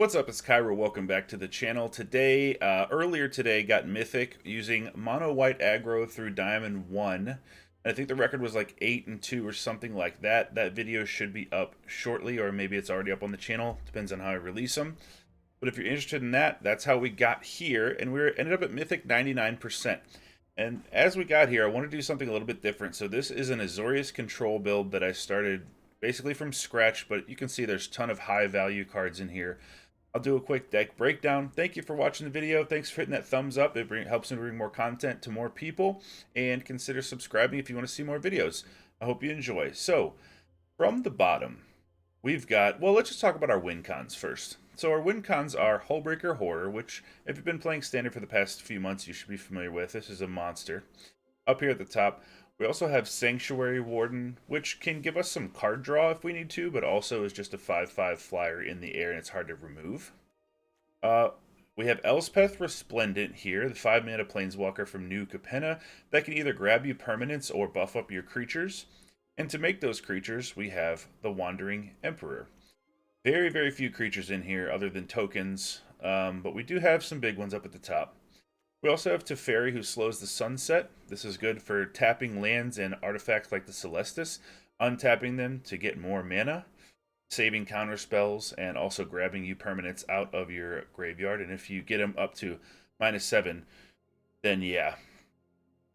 What's up, it's Kaero. Welcome back to the channel. Today, earlier today, got Mythic using mono white aggro through Diamond 1. And I think the record was like 8-2 or something like that. That video should be up shortly, or maybe it's already up on the channel. Depends on how I release them. But if you're interested in that, that's how we got here. And we ended up at Mythic 99%. And as we got here, I want to do something a little bit different. So this is an Azorius Control build that I started basically from scratch, but you can see there's a ton of high value cards in here. I'll do a quick deck breakdown. Thank you for watching the video. Thanks for hitting that thumbs up. It helps me bring more content to more people. And consider subscribing if you want to see more videos. I hope you enjoy. So, from the bottom, we've got... Well, let's just talk about our win cons first. So our win cons are Hullbreaker Horror, which if you've been playing Standard for the past few months, you should be familiar with. This is a monster. Up here at the top, we also have Sanctuary Warden, which can give us some card draw if we need to, but also is just a 5/5 flyer in the air and it's hard to remove. We have Elspeth Resplendent here, the 5-mana planeswalker from New Capenna that can either grab you permanents or buff up your creatures. And to make those creatures, we have the Wandering Emperor. Very, very few creatures in here other than tokens, but we do have some big ones up at the top. We also have Teferi, who slows the sunset. This is good for tapping lands and artifacts like the Celestus, untapping them to get more mana, saving counter spells, and also grabbing you permanents out of your graveyard. And if you get them up to -7, then yeah,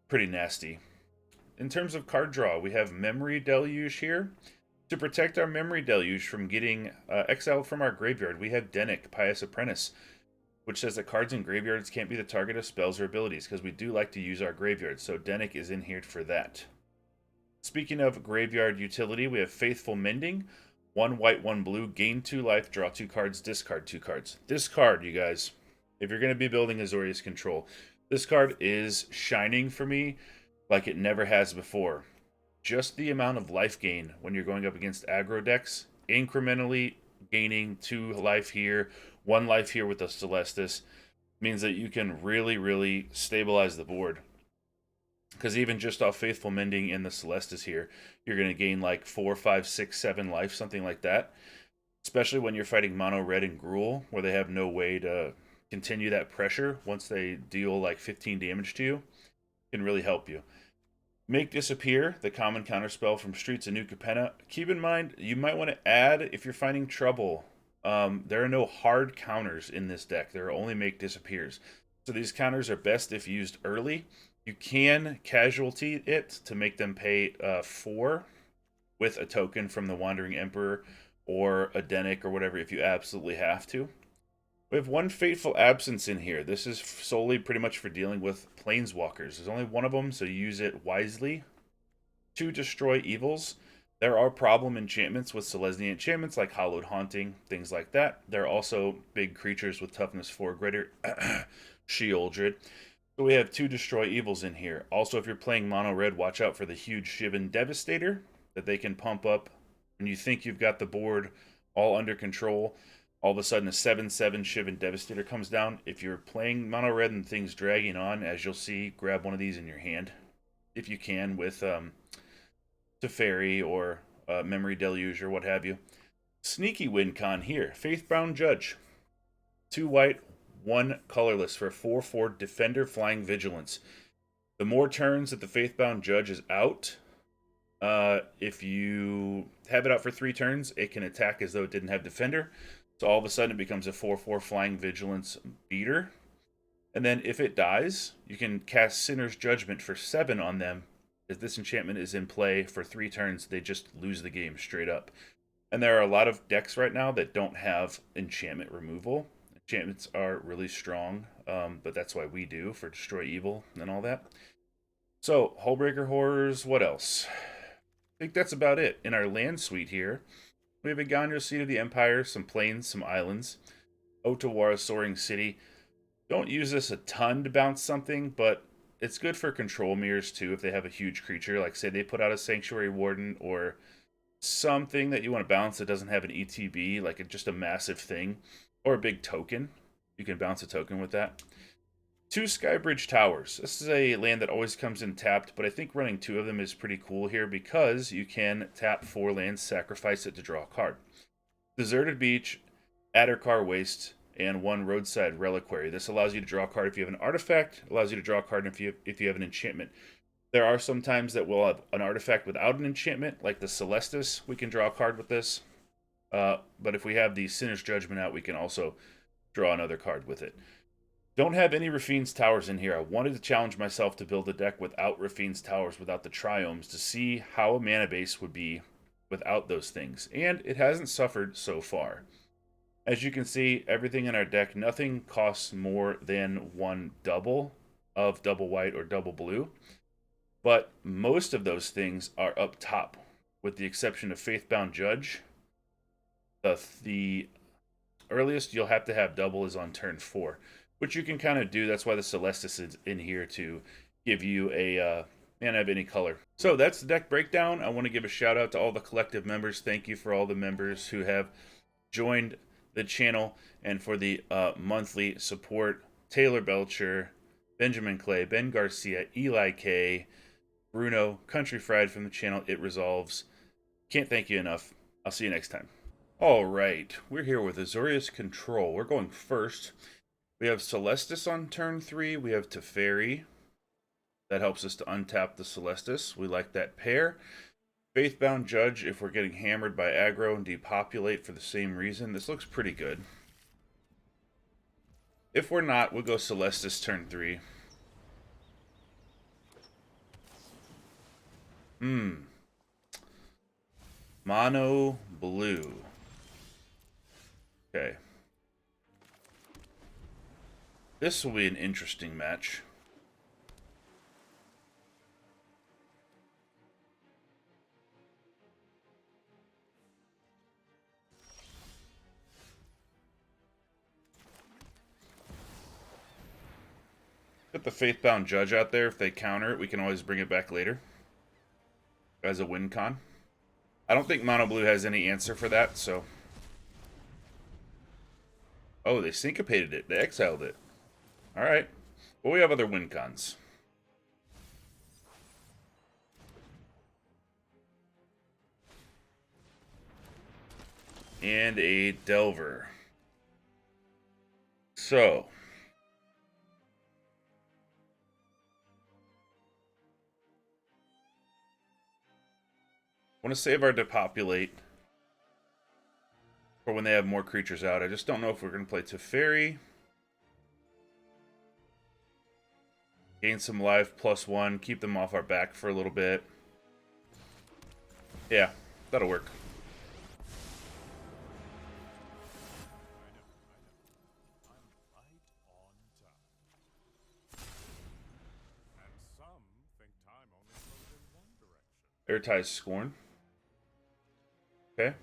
pretty nasty. In terms of card draw, we have Memory Deluge here. To protect our Memory Deluge from getting exiled from our graveyard, we have Dennick, Pious Apprentice, which says that cards in graveyards can't be the target of spells or abilities, because we do like to use our graveyards, so Dennick is in here for that. Speaking of graveyard utility, we have Faithful Mending. 1 white, 1 blue, gain 2 life, draw 2 cards, discard 2 cards. This card, you guys, if you're going to be building Azorius Control, this card is shining for me like it never has before. Just the amount of life gain when you're going up against aggro decks, incrementally gaining 2 life here, 1 life here with the Celestus, means that you can really, really stabilize the board. Because even just off Faithful Mending in the Celestus here, you're going to gain like 4, 5, 6, 7 life, something like that. Especially when you're fighting Mono Red and Gruul, where they have no way to continue that pressure once they deal like 15 damage to you. It can really help you. Make Disappear, the common counterspell from Streets of New Capenna. Keep in mind, you might want to add, if you're finding trouble, there are no hard counters in this deck. There are only Make Disappears. So these counters are best if used early. You can casualty it to make them pay 4 with a token from the Wandering Emperor or a Dennick or whatever if you absolutely have to. We have 1 Fateful Absence in here. This is solely pretty much for dealing with planeswalkers. There's only 1 of them, so use it wisely. 2 Destroy Evils. There are problem enchantments with Selesnya enchantments like Hallowed Haunting, things like that. There are also big creatures with toughness 4 greater. Sheoldred. So we have 2 Destroy Evils in here. Also, if you're playing Mono Red, watch out for the huge Shivan Devastator that they can pump up when you think you've got the board all under control. All of a sudden, a 7/7 Shivan Devastator comes down. If you're playing Mono Red and things dragging on, as you'll see, grab one of these in your hand. If you can, with Teferi or Memory Deluge or what have you. Sneaky win con here. Faithbound Judge. 2 white, 1 colorless for 4/4 Defender Flying Vigilance. The more turns that the Faithbound Judge is out, if you have it out for 3 turns, it can attack as though it didn't have Defender. So all of a sudden it becomes a 4/4 Flying Vigilance beater. And then if it dies, you can cast Sinner's Judgment for 7 on them. If this enchantment is in play for 3 turns, they just lose the game straight up. And there are a lot of decks right now that don't have enchantment removal. Enchantments are really strong, but that's why we do, for Destroy Evil and all that. So, Hullbreaker Horrors, what else? I think that's about it. In our land suite here, we have a Ganyo Seat of the Empire, some plains, some islands. Otawara Soaring City. Don't use this a ton to bounce something, but it's good for control mirrors too if they have a huge creature. Like say they put out a Sanctuary Warden or something that you want to bounce that doesn't have an ETB, like just a massive thing. Or a big token. You can bounce a token with that. 2 Skybridge Towers. This is a land that always comes in tapped, but I think running 2 of them is pretty cool here because you can tap 4 lands, sacrifice it to draw a card. Deserted Beach. Addercar Waste, and 1 Roadside Reliquary. This allows you to draw a card if you have an artifact, allows you to draw a card if you have an enchantment. There are some times that we'll have an artifact without an enchantment, like the Celestus. We can draw a card with this. But if we have the Sinner's Judgment out, we can also draw another card with it. Don't have any Rafine's Towers in here. I wanted to challenge myself to build a deck without Rafine's Towers, without the triomes, to see how a mana base would be without those things. And it hasn't suffered so far. As you can see, everything in our deck, nothing costs more than 1 double of double white or double blue. But most of those things are up top, with the exception of Faithbound Judge. The earliest you'll have to have double is on turn 4, which you can kind of do. That's why the Celestus is in here, to give you a mana of any color. So that's the deck breakdown. I want to give a shout out to all the collective members. Thank you for all the members who have joined the channel and for the monthly support. Taylor Belcher, Benjamin Clay, Ben Garcia, Eli K, Bruno, Country Fried from the channel It Resolves. Can't thank you enough. I'll see you next time. Alright, we're here with Azorius Control. We're going first. We have Celestus on turn 3. We have Teferi. That helps us to untap the Celestus. We like that pair. Faithbound Judge if we're getting hammered by aggro and depopulate for the same reason. This looks pretty good. If we're not, we'll go Celestus turn 3. Mono blue. Okay. This will be an interesting match. Put the Faithbound Judge out there. If they counter it, we can always bring it back later as a win con. I don't think Mono Blue has any answer for that, so... Oh, they syncopated it. They exiled it. Alright. Well, we have other win cons. And a Delver. So... I want to save our Depopulate for when they have more creatures out. I just don't know if we're going to play Teferi. Gain some life, +1. Keep them off our back for a little bit. Yeah, that'll work. Airtie's Scorn. Okay.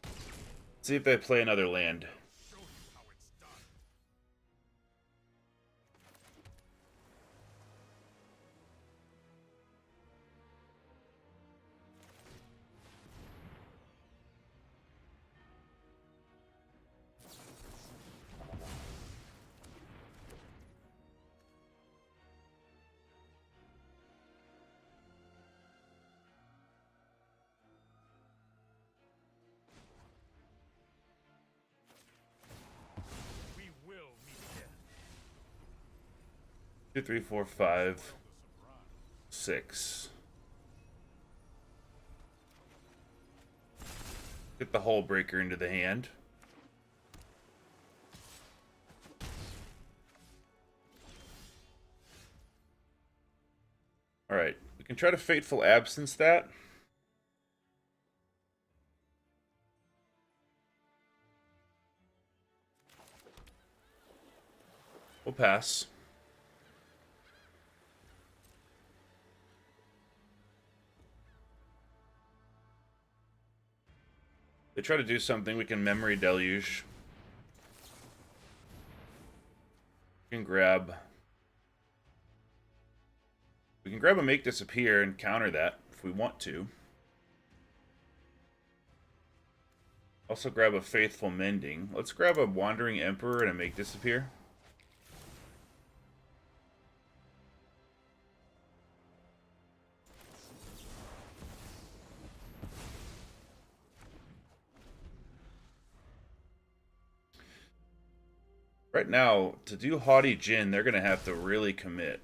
Let's see if they play another land. Two, 3, 4, 5, 6. Get the Hull Breaker into the hand. Alright, we can try to Fateful Absence that. We'll pass. They try to do something, we can Memory Deluge. We can grab a Make Disappear and counter that if we want to. Also grab a Faithful Mending. Let's grab a Wandering Emperor and a Make Disappear. Right now, to do Haughty Djinn, they're going to have to really commit.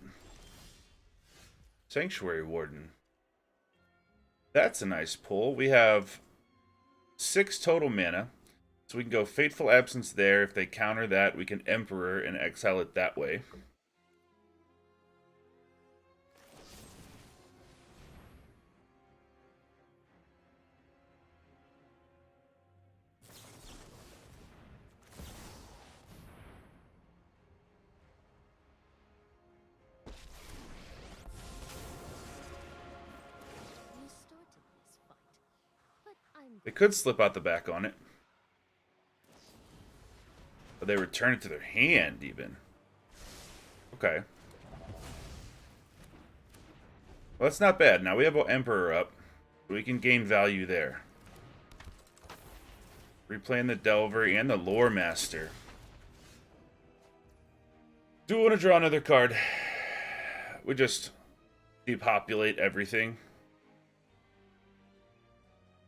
Sanctuary Warden. That's a nice pull. We have 6 total mana. So we can go Fateful Absence there. If they counter that, we can Emperor and exile it that way. They could slip out the back on it. But they return it to their hand, even. Okay. Well, that's not bad. Now we have our Emperor up. We can gain value there. Replaying the Delver and the Lore Master. Do we want to draw another card? We just depopulate everything.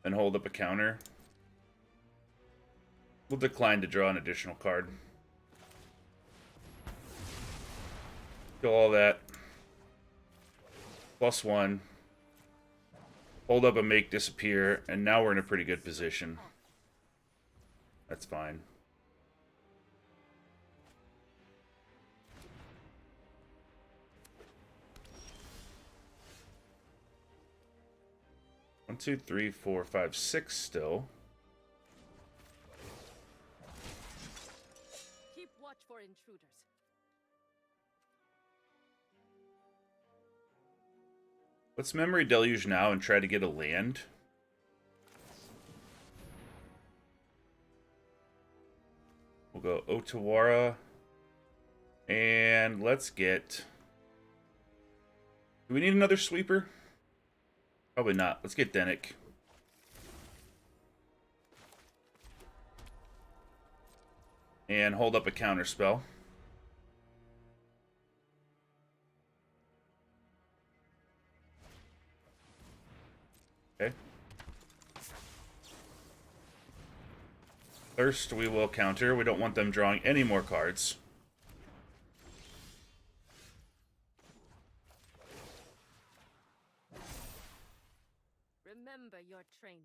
And hold up a counter. We'll decline to draw an additional card. Kill all that. +1. Hold up a make disappear. And now we're in a pretty good position. That's fine. One, two, three, four, five, 6 still. Keep watch for intruders. Let's Memory Deluge now and try to get a land. We'll go Otawara. And let's get... Do we need another sweeper? Probably not. Let's get Dennick. And hold up a counter spell. Okay. Thirst we will counter. We don't want them drawing any more cards. Remember your training.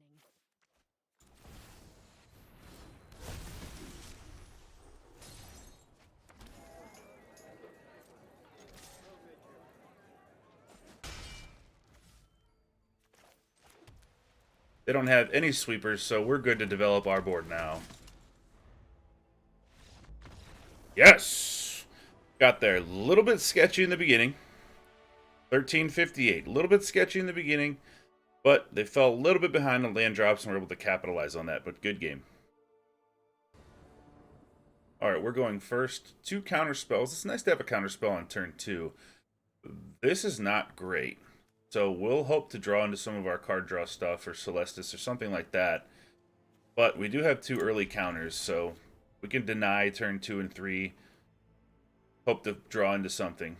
They don't have any sweepers, so we're good to develop our board now. Yes! Got there. A little bit sketchy in the beginning. 1358. A little bit sketchy in the beginning, but they fell a little bit behind on land drops and were able to capitalize on that, but good game. Alright, we're going first. 2 counter spells. It's nice to have a counter spell on turn 2. This is not great. So we'll hope to draw into some of our card draw stuff or Celestus or something like that. But we do have 2 early counters, so we can deny turn 2 and 3. Hope to draw into something.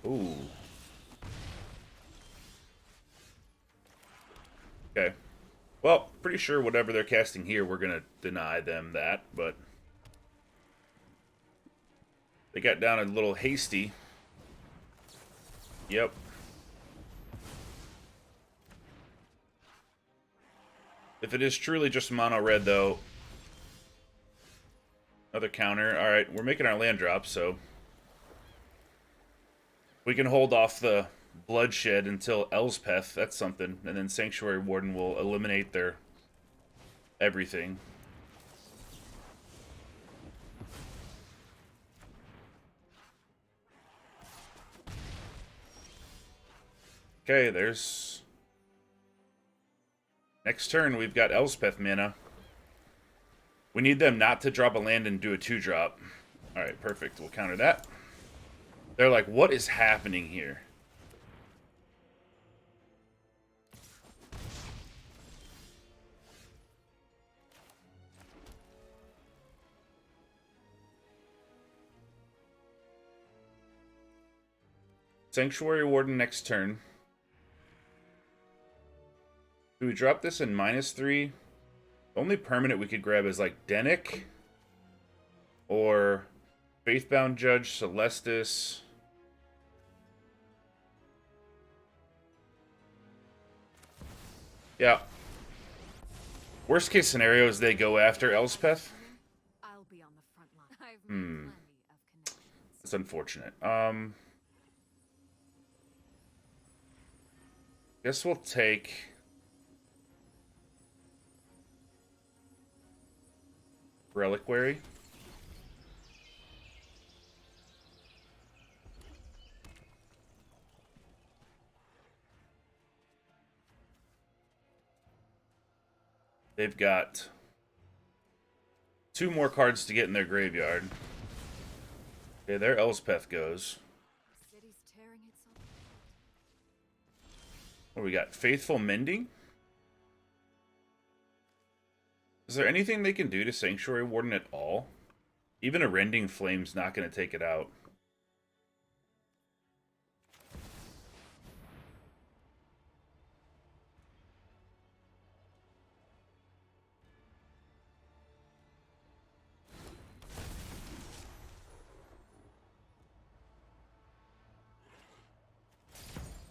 Ooh. Okay. Well, pretty sure whatever they're casting here, we're going to deny them that, but... They got down a little hasty. Yep. If it is truly just mono red, though... Another counter. Alright, we're making our land drop, so... We can hold off the bloodshed until Elspeth. That's something. And then Sanctuary Warden will eliminate their everything. Okay, there's... Next turn, we've got Elspeth mana. We need them not to drop a land and do a 2-drop. Alright, perfect. We'll counter that. They're like, what is happening here? Sanctuary Warden next turn. Do we drop this in -3? The only permanent we could grab is like Dennick or Faithbound Judge, Celestus. Yeah. Worst case scenario is they go after Elspeth. I'll be on the front line. I've Hmm. made plenty of connections. It's unfortunate. Guess we'll take Reliquary. They've got 2 more cards to get in their graveyard. Okay, there Elspeth goes. The city's tearing itself apart. What do we got? Faithful Mending? Is there anything they can do to Sanctuary Warden at all? Even a Rending Flame's not going to take it out.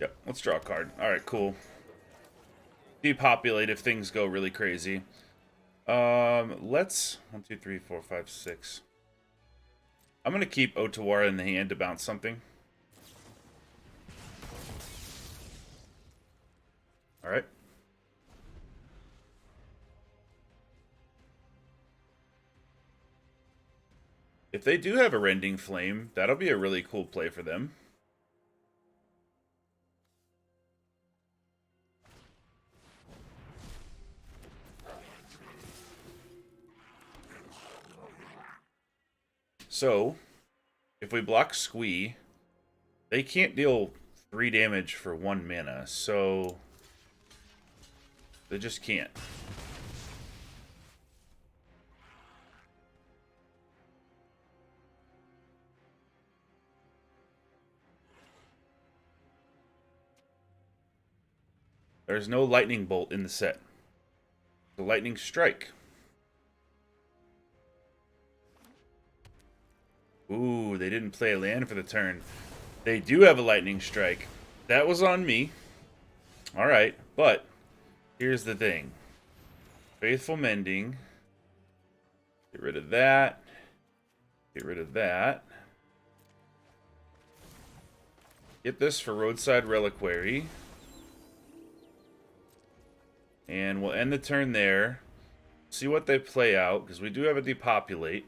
Yep, let's draw a card. Alright, cool. Depopulate if things go really crazy. Let's 1, 2, 3, 4, 5, 6. I'm gonna keep Otawara in the hand to bounce something. Alright. If they do have a Rending Flame, that'll be a really cool play for them. So, if we block Squee, they can't deal 3 damage for 1 mana, so they just can't. There's no Lightning Bolt in the set. The Lightning Strike. Ooh, they didn't play a land for the turn. They do have a Lightning Strike. That was on me. Alright, but here's the thing. Faithful Mending. Get rid of that. Get rid of that. Get this for Roadside Reliquary. And we'll end the turn there. See what they play out, because we do have a Depopulate.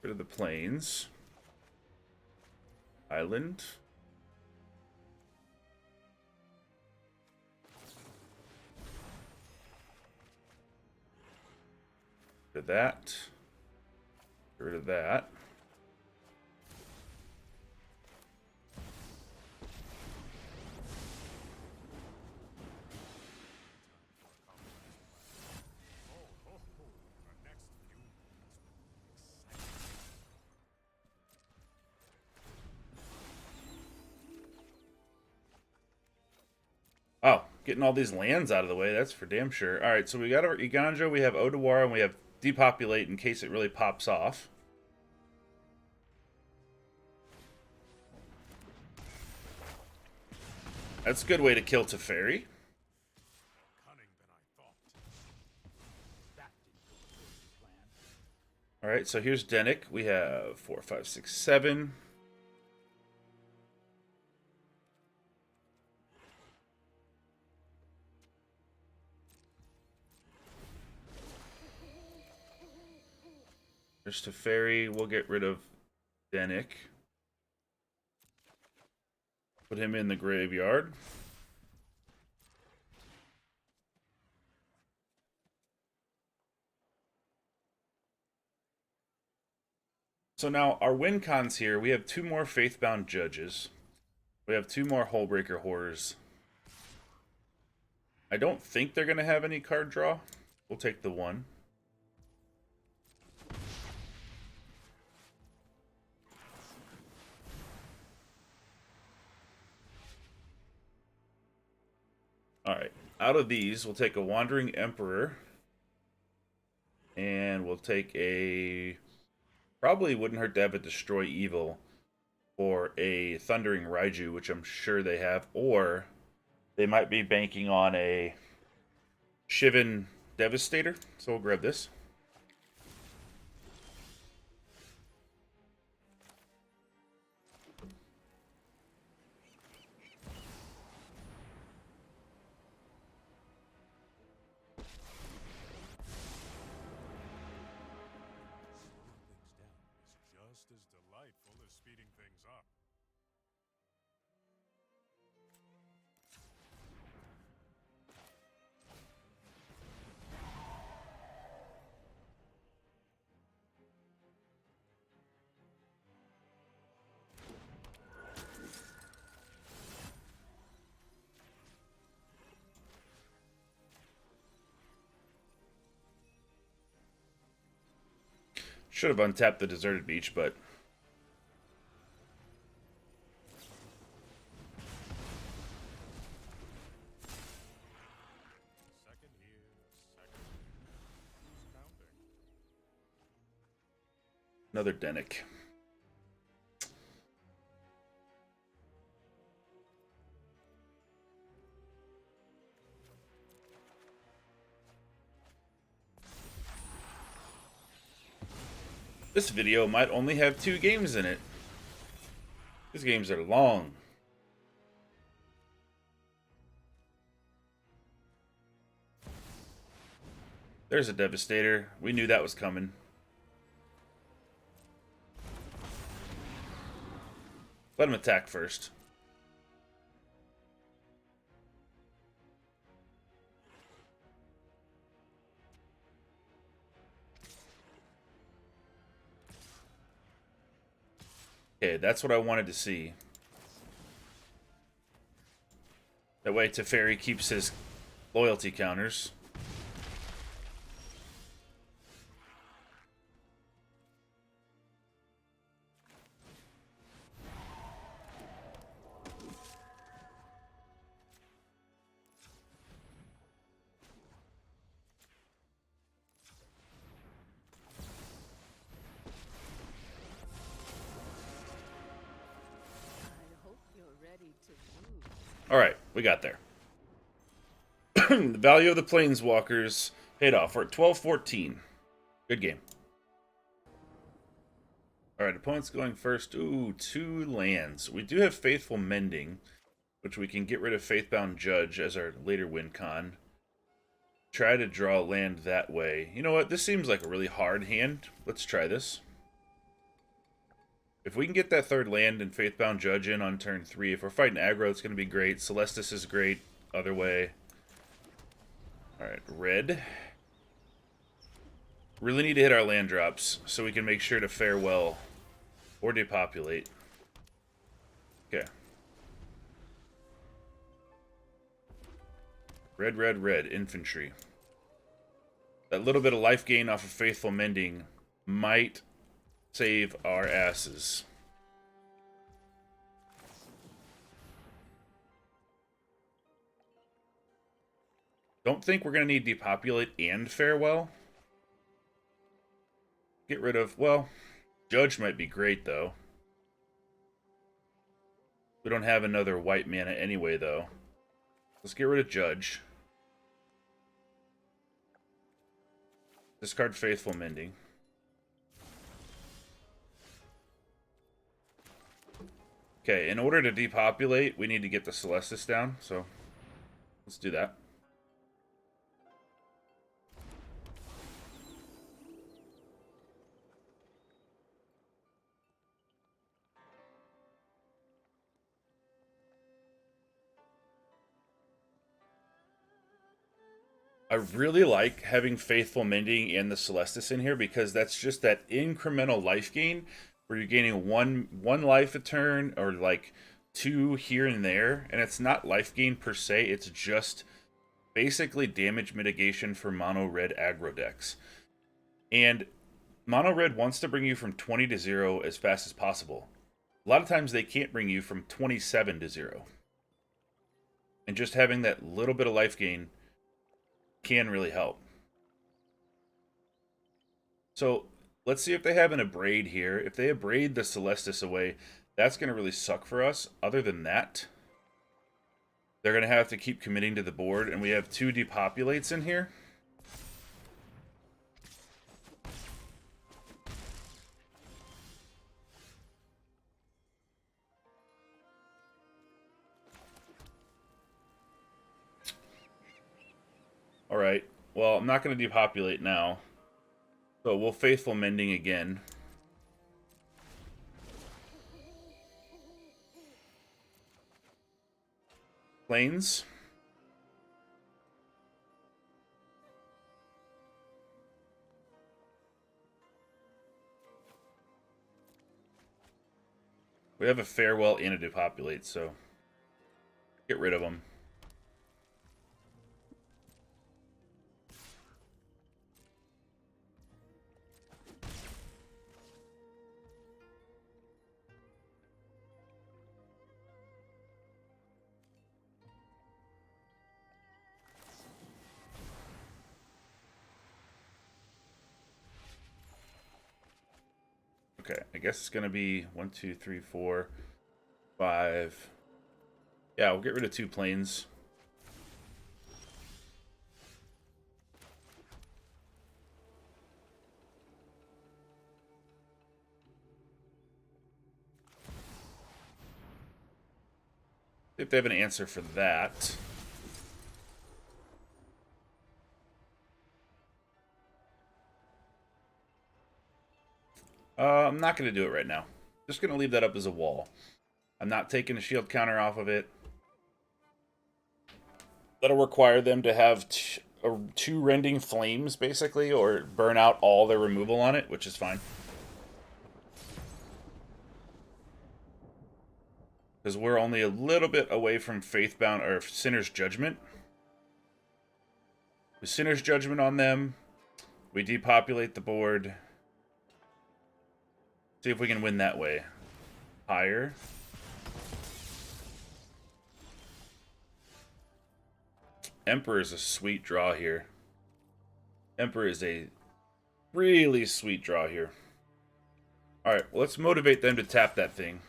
Rid of the plains. Island. Get rid of that. Get rid of that. Oh, getting all these lands out of the way, that's for damn sure. Alright, so we got our Iganjo, we have Otawara, and we have Depopulate in case it really pops off. That's a good way to kill Teferi. Alright, so here's Dennick. We have 4, 5, 6, 7. There's Teferi. We'll get rid of Dennick. Put him in the graveyard. So now our win cons here, we have 2 more Faithbound Judges. We have 2 more Hullbreaker Horrors. I don't think they're going to have any card draw. We'll take the 1. Alright, out of these, we'll take a Wandering Emperor. And we'll take a... Probably wouldn't hurt to have a Destroy Evil or a Thundering Raiju, which I'm sure they have. Or they might be banking on a Shivan Devastator. So we'll grab this. Should have untapped the Deserted Beach, but... Another Dennick. This video might only have 2 games in it. These games are long. There's a Devastator. We knew that was coming. Let him attack first. Okay, that's what I wanted to see. That way Teferi keeps his loyalty counters. Alright, we got there. The value of the Planeswalkers paid off. We're at 12-14. Good game. Alright, opponent's going first. Ooh, 2 lands. We do have Faithful Mending, which we can get rid of Faithbound Judge as our later win con. Try to draw land that way. You know what? This seems like a really hard hand. Let's try this. If we can get that 3rd land and Faithbound Judge in on turn 3, if we're fighting aggro, it's going to be great. Celestus is great. Other way. Alright, red. Really need to hit our land drops so we can make sure to fare well. Or depopulate. Okay. Red, red, red. Infantry. That little bit of life gain off of Faithful Mending might save our asses. Don't think we're going to need depopulate and farewell. Get rid of, well, Judge might be great though. We don't have another white mana anyway though. Let's get rid of Judge. Discard Faithful Mending. Okay, in order to depopulate, we need to get the Celestus down, so let's do that. I really like having Faithful Mending and the Celestus in here because that's just that incremental life gain where you're gaining one life a turn or like 2 here and there, and it's not life gain per se, it's just basically damage mitigation for mono red aggro decks. And mono red wants to bring you from 20 to 0 as fast as possible. A lot of times they can't bring you from 27 to 0. And just having that little bit of life gain can really help. So let's see if they have an Abrade here. If they Abrade the Celestus away, that's going to really suck for us. Other than that, they're going to have to keep committing to the board, and we have 2 depopulates in here. Alright, well, I'm not going to depopulate now. So we'll Faithful Mending again. Plains. We have a Farewell and a Depopulate, so get rid of them. Okay, I guess it's going to be 1, 2, 3, 4, 5. Yeah, we'll get rid of 2 planes. See if they have an answer for that. I'm not going to do it right now. Just going to leave that up as a wall. I'm not taking a shield counter off of it. That'll require them to have 2 Rending Flames, basically, or burn out all their removal on it, which is fine. Because we're only a little bit away from Faithbound, or Sinner's Judgment. With Sinner's Judgment on them, we depopulate the board. See if we can win that way. Higher. Emperor is a sweet draw here. Emperor is a really sweet draw here. Alright, well, let's motivate them to tap that thing.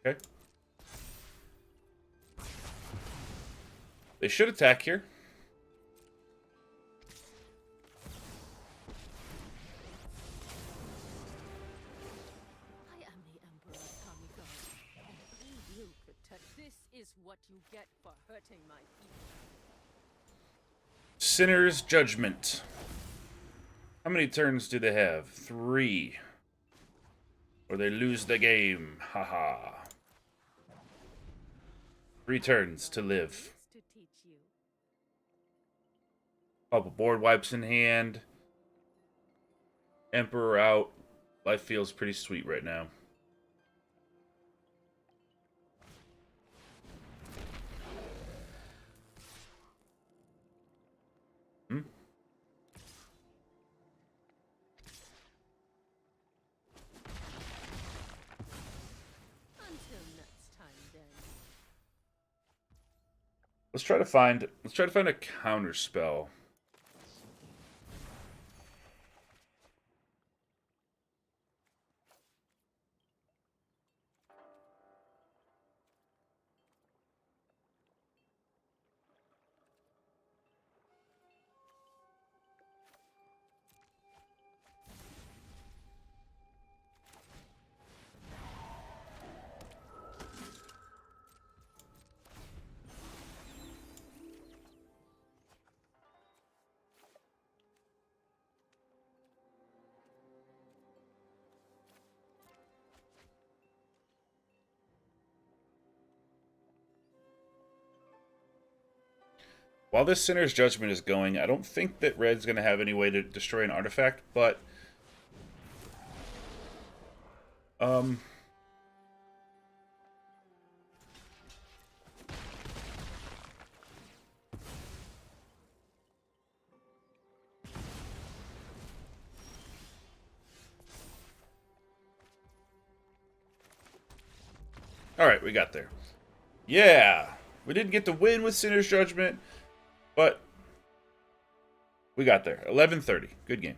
Okay. They should attack here. I am the Emperor of Kamigo, and we will protect. This is what you get for hurting my people. Sinner's Judgment. How many turns do they have? 3. Or they lose the game. Haha. 3 turns to live. To teach you. Couple board wipes in hand. Emperor out. Life feels pretty sweet right now. Hmm? Until next time, then. Let's try to find a counter spell. While this Sinner's Judgment is going, I don't think that Red's going to have any way to destroy an artifact, but All right, we got there. Yeah, we didn't get to win with Sinner's Judgment, but we got there. 11:30. Good game.